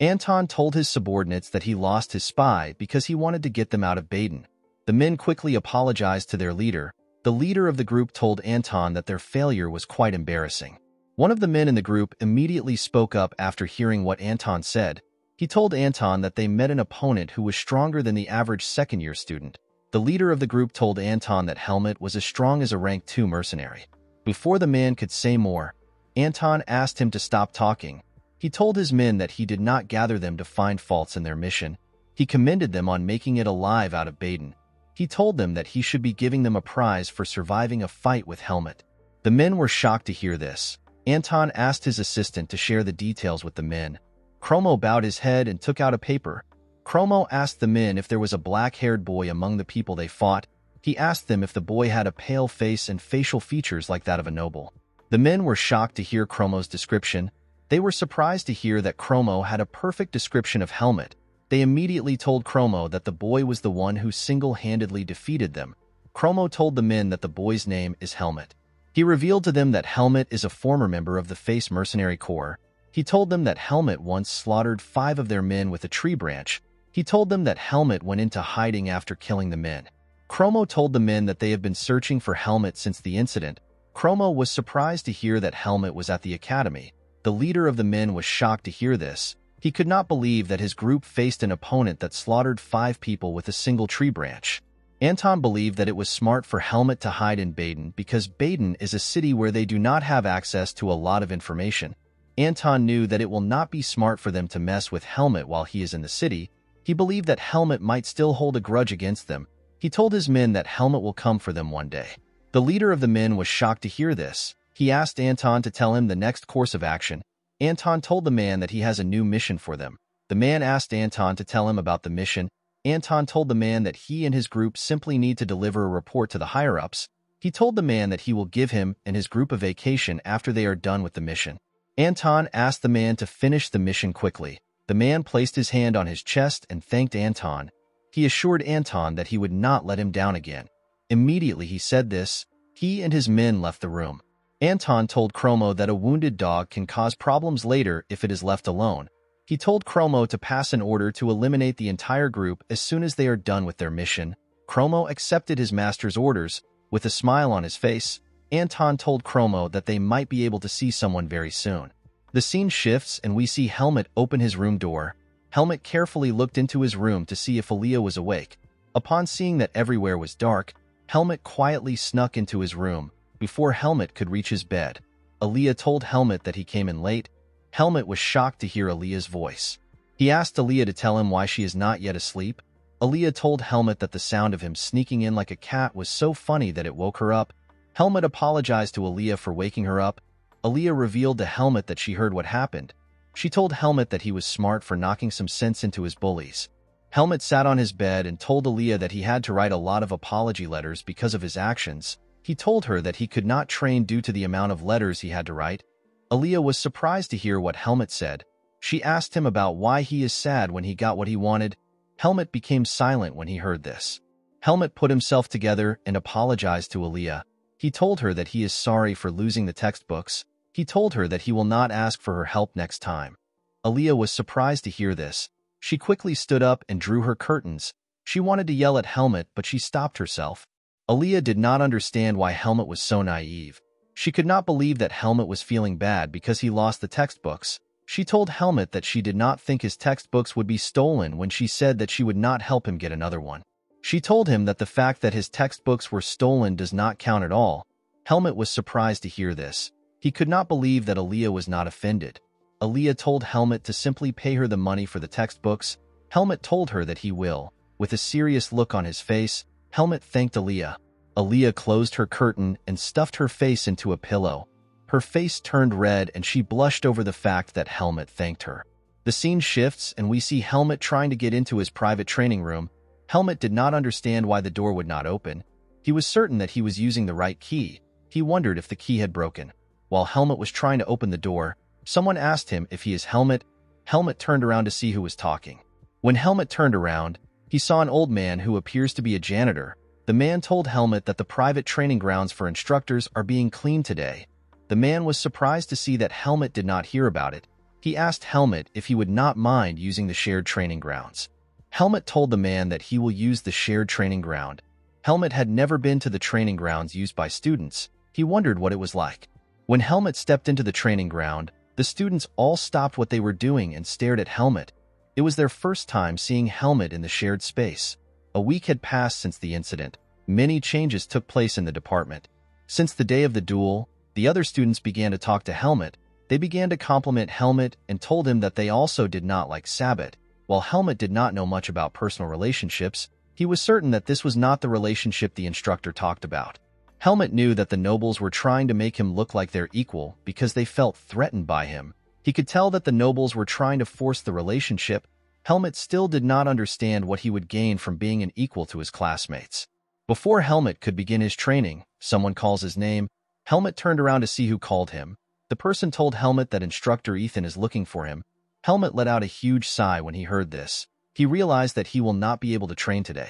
Anton told his subordinates that he lost his spy because he wanted to get them out of Baden. The men quickly apologized to their leader. The leader of the group told Anton that their failure was quite embarrassing. One of the men in the group immediately spoke up after hearing what Anton said. He told Anton that they met an opponent who was stronger than the average second-year student. The leader of the group told Anton that Helmut was as strong as a rank 2 mercenary. Before the man could say more, Anton asked him to stop talking. He told his men that he did not gather them to find faults in their mission. He commended them on making it alive out of Baden. He told them that he should be giving them a prize for surviving a fight with Helmut. The men were shocked to hear this. Anton asked his assistant to share the details with the men. Chromo bowed his head and took out a paper. Chromo asked the men if there was a black-haired boy among the people they fought. He asked them if the boy had a pale face and facial features like that of a noble. The men were shocked to hear Chromo's description. They were surprised to hear that Chromo had a perfect description of Helmut. They immediately told Chromo that the boy was the one who single-handedly defeated them. Chromo told the men that the boy's name is Helmut. He revealed to them that Helmut is a former member of the Face Mercenary Corps. He told them that Helmut once slaughtered 5 of their men with a tree branch. He told them that Helmut went into hiding after killing the men. Chromo told the men that they have been searching for Helmut since the incident. Chromo was surprised to hear that Helmut was at the academy. The leader of the men was shocked to hear this. He could not believe that his group faced an opponent that slaughtered 5 people with a single tree branch. Anton believed that it was smart for Helmut to hide in Baden because Baden is a city where they do not have access to a lot of information. Anton knew that it will not be smart for them to mess with Helmut while he is in the city. He believed that Helmut might still hold a grudge against them. He told his men that Helmut will come for them one day. The leader of the men was shocked to hear this. He asked Anton to tell him the next course of action. Anton told the man that he has a new mission for them. The man asked Anton to tell him about the mission. Anton told the man that he and his group simply need to deliver a report to the higher-ups. He told the man that he will give him and his group a vacation after they are done with the mission. Anton asked the man to finish the mission quickly. The man placed his hand on his chest and thanked Anton. He assured Anton that he would not let him down again. Immediately he said this, he and his men left the room. Anton told Chromo that a wounded dog can cause problems later if it is left alone. He told Chromo to pass an order to eliminate the entire group as soon as they are done with their mission. Chromo accepted his master's orders. With a smile on his face, Anton told Chromo that they might be able to see someone very soon. The scene shifts and we see Helmut open his room door. Helmut carefully looked into his room to see if Aaliyah was awake. Upon seeing that everywhere was dark, Helmut quietly snuck into his room. Before Helmut could reach his bed, Aaliyah told Helmut that he came in late. Helmut was shocked to hear Aaliyah's voice. He asked Aaliyah to tell him why she is not yet asleep. Aaliyah told Helmut that the sound of him sneaking in like a cat was so funny that it woke her up. Helmut apologized to Aaliyah for waking her up. Aaliyah revealed to Helmut that she heard what happened. She told Helmut that he was smart for knocking some sense into his bullies. Helmut sat on his bed and told Aaliyah that he had to write a lot of apology letters because of his actions. He told her that he could not train due to the amount of letters he had to write. Aaliyah was surprised to hear what Helmut said. She asked him about why he is sad when he got what he wanted. Helmut became silent when he heard this. Helmut put himself together and apologized to Aaliyah. He told her that he is sorry for losing the textbooks. He told her that he will not ask for her help next time. Aaliyah was surprised to hear this. She quickly stood up and drew her curtains. She wanted to yell at Helmut, but she stopped herself. Aaliyah did not understand why Helmut was so naive. She could not believe that Helmut was feeling bad because he lost the textbooks. She told Helmut that she did not think his textbooks would be stolen when she said that she would not help him get another one. She told him that the fact that his textbooks were stolen does not count at all. Helmut was surprised to hear this. He could not believe that Aaliyah was not offended. Aaliyah told Helmut to simply pay her the money for the textbooks. Helmut told her that he will. With a serious look on his face, Helmut thanked Aaliyah. Aaliyah closed her curtain and stuffed her face into a pillow. Her face turned red and she blushed over the fact that Helmut thanked her. The scene shifts and we see Helmut trying to get into his private training room. Helmut did not understand why the door would not open. He was certain that he was using the right key. He wondered if the key had broken. While Helmut was trying to open the door, someone asked him if he is Helmut. Helmut turned around to see who was talking. When Helmut turned around, he saw an old man who appears to be a janitor. The man told Helmut that the private training grounds for instructors are being cleaned today. The man was surprised to see that Helmut did not hear about it. He asked Helmut if he would not mind using the shared training grounds. Helmut told the man that he will use the shared training ground. Helmut had never been to the training grounds used by students. He wondered what it was like. When Helmut stepped into the training ground, the students all stopped what they were doing and stared at Helmut. It was their first time seeing Helmut in the shared space. A week had passed since the incident. Many changes took place in the department. Since the day of the duel, the other students began to talk to Helmut. They began to compliment Helmut and told him that they also did not like Sabbath. While Helmut did not know much about personal relationships, he was certain that this was not the relationship the instructor talked about. Helmut knew that the nobles were trying to make him look like their equal because they felt threatened by him. He could tell that the nobles were trying to force the relationship. Helmut still did not understand what he would gain from being an equal to his classmates. Before Helmut could begin his training, someone calls his name. Helmut turned around to see who called him. The person told Helmut that instructor Ethan is looking for him. Helmut let out a huge sigh when he heard this. He realized that he will not be able to train today.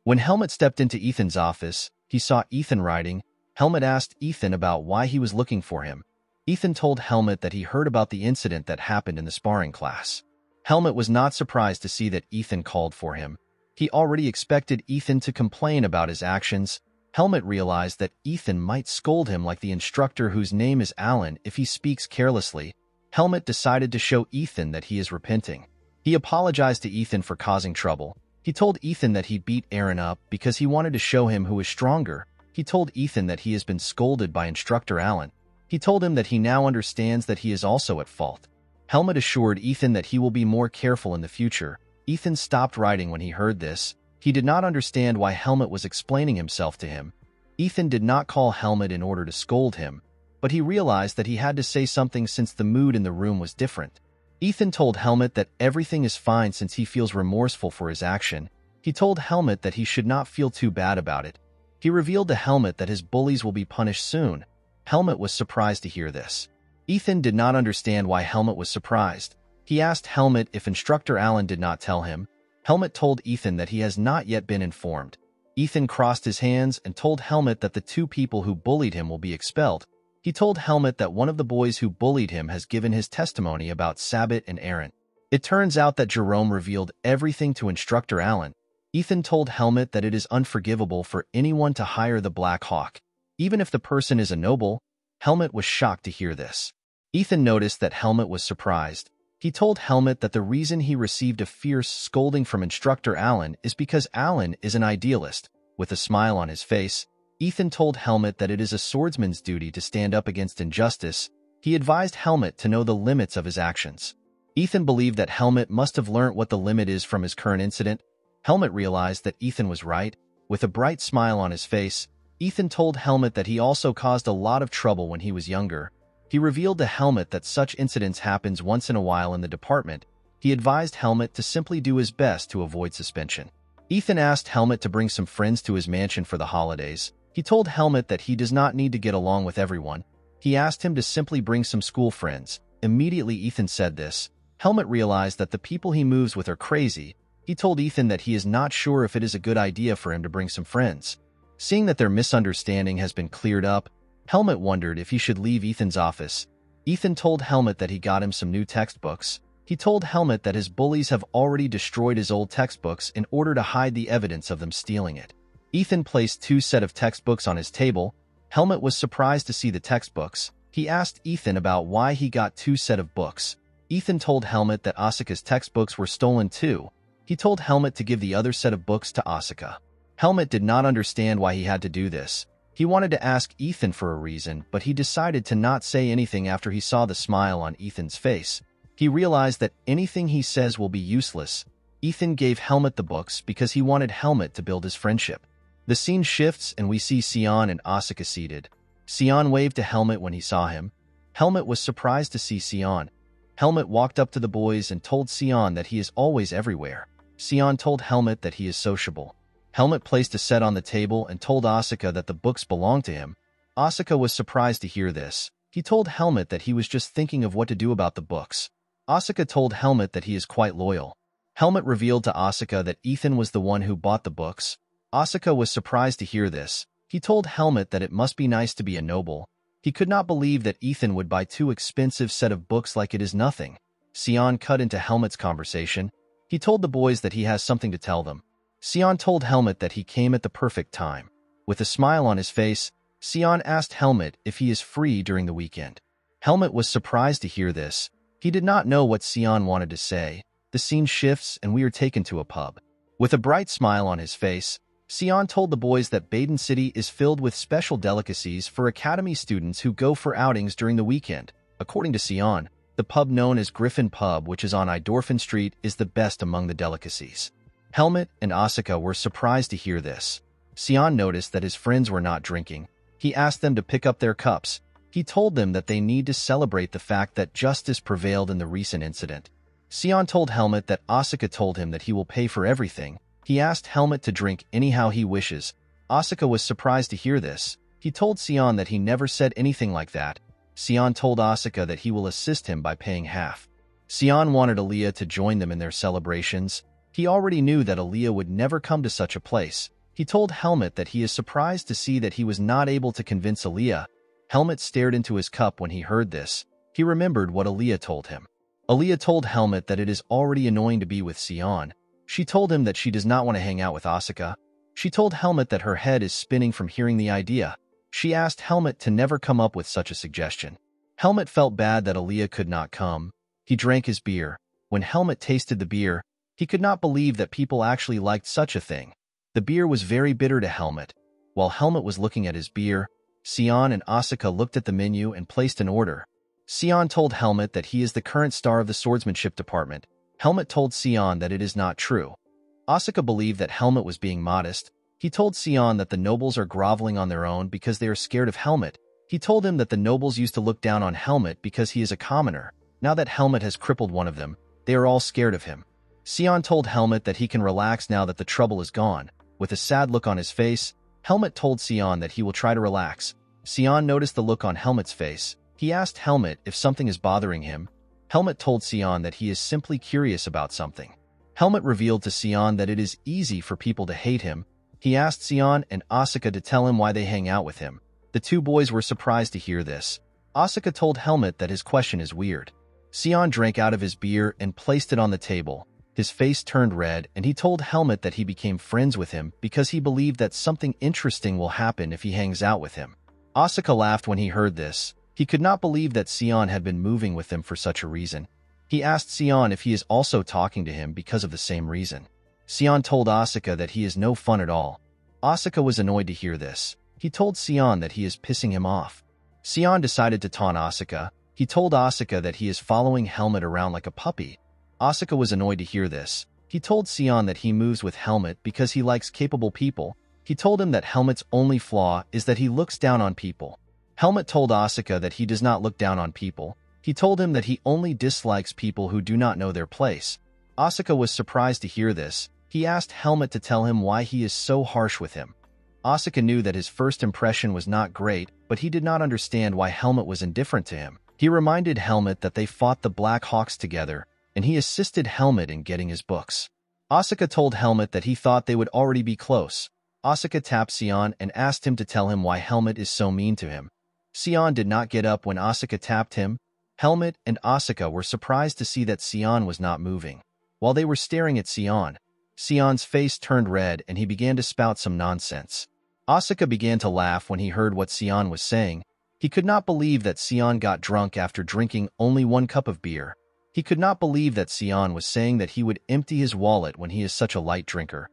When Helmut stepped into Ethan's office, he saw Ethan writing. Helmut asked Ethan about why he was looking for him. Ethan told Helmut that he heard about the incident that happened in the sparring class. Helmut was not surprised to see that Ethan called for him. He already expected Ethan to complain about his actions. Helmut realized that Ethan might scold him like the instructor whose name is Alan if he speaks carelessly. Helmut decided to show Ethan that he is repenting. He apologized to Ethan for causing trouble. He told Ethan that he beat Aaron up because he wanted to show him who is stronger. He told Ethan that he has been scolded by instructor Alan. He told him that he now understands that he is also at fault. Helmut assured Ethan that he will be more careful in the future. Ethan stopped writing when he heard this. He did not understand why Helmut was explaining himself to him. Ethan did not call Helmut in order to scold him, but he realized that he had to say something since the mood in the room was different. Ethan told Helmut that everything is fine since he feels remorseful for his action. He told Helmut that he should not feel too bad about it. He revealed to Helmut that his bullies will be punished soon. Helmut was surprised to hear this. Ethan did not understand why Helmut was surprised. He asked Helmut if instructor Alan did not tell him. Helmut told Ethan that he has not yet been informed. Ethan crossed his hands and told Helmut that the two people who bullied him will be expelled. He told Helmut that one of the boys who bullied him has given his testimony about Sabbath and Aaron. It turns out that Jerome revealed everything to instructor Alan. Ethan told Helmut that it is unforgivable for anyone to hire the Black Hawk, even if the person is a noble. Helmut was shocked to hear this. Ethan noticed that Helmut was surprised. He told Helmut that the reason he received a fierce scolding from instructor Alan is because Alan is an idealist. With a smile on his face, Ethan told Helmut that it is a swordsman's duty to stand up against injustice. He advised Helmut to know the limits of his actions. Ethan believed that Helmut must have learned what the limit is from his current incident. Helmut realized that Ethan was right. With a bright smile on his face, Ethan told Helmut that he also caused a lot of trouble when he was younger. He revealed to Helmut that such incidents happens once in a while in the department. He advised Helmut to simply do his best to avoid suspension. Ethan asked Helmut to bring some friends to his mansion for the holidays. He told Helmut that he does not need to get along with everyone. He asked him to simply bring some school friends. Immediately Ethan said this, Helmut realized that the people he moves with are crazy. He told Ethan that he is not sure if it is a good idea for him to bring some friends. Seeing that their misunderstanding has been cleared up, Helmut wondered if he should leave Ethan's office. Ethan told Helmut that he got him some new textbooks. He told Helmut that his bullies have already destroyed his old textbooks in order to hide the evidence of them stealing it. Ethan placed 2 sets of textbooks on his table. Helmut was surprised to see the textbooks. He asked Ethan about why he got 2 sets of books. Ethan told Helmut that Asuka's textbooks were stolen too. He told Helmut to give the other set of books to Asuka. Helmut did not understand why he had to do this. He wanted to ask Ethan for a reason, but he decided to not say anything after he saw the smile on Ethan's face. He realized that anything he says will be useless. Ethan gave Helmut the books because he wanted Helmut to build his friendship. The scene shifts and we see Sion and Asuka seated. Sion waved to Helmut when he saw him. Helmut was surprised to see Sion. Helmut walked up to the boys and told Sion that he is always everywhere. Sion told Helmut that he is sociable. Helmut placed a set on the table and told Asuka that the books belonged to him. Asuka was surprised to hear this. He told Helmut that he was just thinking of what to do about the books. Asuka told Helmut that he is quite loyal. Helmut revealed to Asuka that Ethan was the one who bought the books. Asuka was surprised to hear this. He told Helmut that it must be nice to be a noble. He could not believe that Ethan would buy 2 expensive set of books like it is nothing. Sion cut into Helmut's conversation. He told the boys that he has something to tell them. Sion told Helmut that he came at the perfect time. With a smile on his face, Sion asked Helmut if he is free during the weekend. Helmut was surprised to hear this. He did not know what Sion wanted to say. The scene shifts and we are taken to a pub. With a bright smile on his face, Sion told the boys that Baden City is filled with special delicacies for academy students who go for outings during the weekend. According to Sion, the pub known as Griffin Pub, which is on Idorfen Street, is the best among the delicacies. Helmut and Asuka were surprised to hear this. Sion noticed that his friends were not drinking. He asked them to pick up their cups. He told them that they need to celebrate the fact that justice prevailed in the recent incident. Sion told Helmut that Asuka told him that he will pay for everything. He asked Helmut to drink anyhow he wishes. Asuka was surprised to hear this. He told Sion that he never said anything like that. Sion told Asuka that he will assist him by paying half. Sion wanted Aaliyah to join them in their celebrations. He already knew that Aaliyah would never come to such a place. He told Helmut that he is surprised to see that he was not able to convince Aaliyah. Helmut stared into his cup when he heard this. He remembered what Aaliyah told him. Aaliyah told Helmut that it is already annoying to be with Sion. She told him that she does not want to hang out with Asuka. She told Helmut that her head is spinning from hearing the idea. She asked Helmut to never come up with such a suggestion. Helmut felt bad that Aaliyah could not come. He drank his beer. When Helmut tasted the beer, he could not believe that people actually liked such a thing. The beer was very bitter to Helmut. While Helmut was looking at his beer, Sion and Asuka looked at the menu and placed an order. Sion told Helmut that he is the current star of the swordsmanship department. Helmut told Sion that it is not true. Asuka believed that Helmut was being modest. He told Sion that the nobles are groveling on their own because they are scared of Helmut. He told him that the nobles used to look down on Helmut because he is a commoner. Now that Helmut has crippled one of them, they are all scared of him. Sion told Helmut that he can relax now that the trouble is gone. With a sad look on his face, Helmut told Sion that he will try to relax. Sion noticed the look on Helmut's face. He asked Helmut if something is bothering him. Helmut told Sion that he is simply curious about something. Helmut revealed to Sion that it is easy for people to hate him. He asked Sion and Asuka to tell him why they hang out with him. The two boys were surprised to hear this. Asuka told Helmut that his question is weird. Sion drank out of his beer and placed it on the table. His face turned red and he told Helmut that he became friends with him because he believed that something interesting will happen if he hangs out with him. Asuka laughed when he heard this. He could not believe that Sion had been moving with him for such a reason. He asked Sion if he is also talking to him because of the same reason. Sion told Asuka that he is no fun at all. Asuka was annoyed to hear this. He told Sion that he is pissing him off. Sion decided to taunt Asuka. He told Asuka that he is following Helmut around like a puppy. Asuka was annoyed to hear this. He told Sion that he moves with Helmut because he likes capable people. He told him that Helmut's only flaw is that he looks down on people. Helmut told Asuka that he does not look down on people. He told him that he only dislikes people who do not know their place. Asuka was surprised to hear this. He asked Helmut to tell him why he is so harsh with him. Asuka knew that his first impression was not great, but he did not understand why Helmut was indifferent to him. He reminded Helmut that they fought the Black Hawks together, and he assisted Helmut in getting his books. Asuka told Helmut that he thought they would already be close. Asuka tapped Sion and asked him to tell him why Helmut is so mean to him. Sion did not get up when Asuka tapped him. Helmut and Asuka were surprised to see that Sion was not moving. While they were staring at Sion, Sion's face turned red and he began to spout some nonsense. Asuka began to laugh when he heard what Sion was saying. He could not believe that Sion got drunk after drinking only 1 cup of beer. He could not believe that Sion was saying that he would empty his wallet when he is such a light drinker.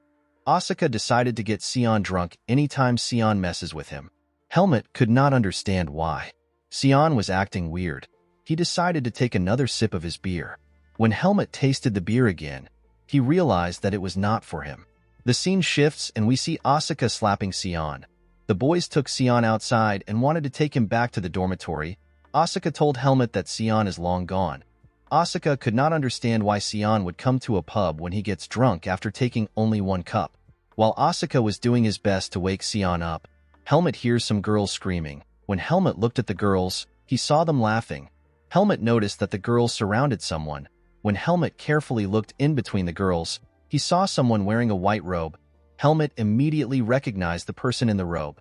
Asuka decided to get Sion drunk anytime Sion messes with him. Helmut could not understand why. Sion was acting weird. He decided to take another sip of his beer. When Helmut tasted the beer again, he realized that it was not for him. The scene shifts and we see Asuka slapping Sion. The boys took Sion outside and wanted to take him back to the dormitory. Asuka told Helmut that Sion is long gone. Asuka could not understand why Sion would come to a pub when he gets drunk after taking only 1 cup. While Asuka was doing his best to wake Sion up, Helmut hears some girls screaming. When Helmut looked at the girls, he saw them laughing. Helmut noticed that the girls surrounded someone. When Helmut carefully looked in between the girls, he saw someone wearing a white robe. Helmut immediately recognized the person in the robe.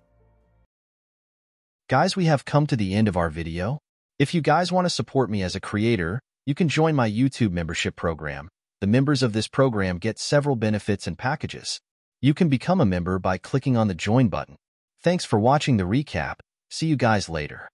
Guys, we have come to the end of our video. If you guys want to support me as a creator, You can join my YouTube membership program. The members of this program get several benefits and packages. You can become a member by clicking on the Join button. Thanks for watching the recap. See you guys later.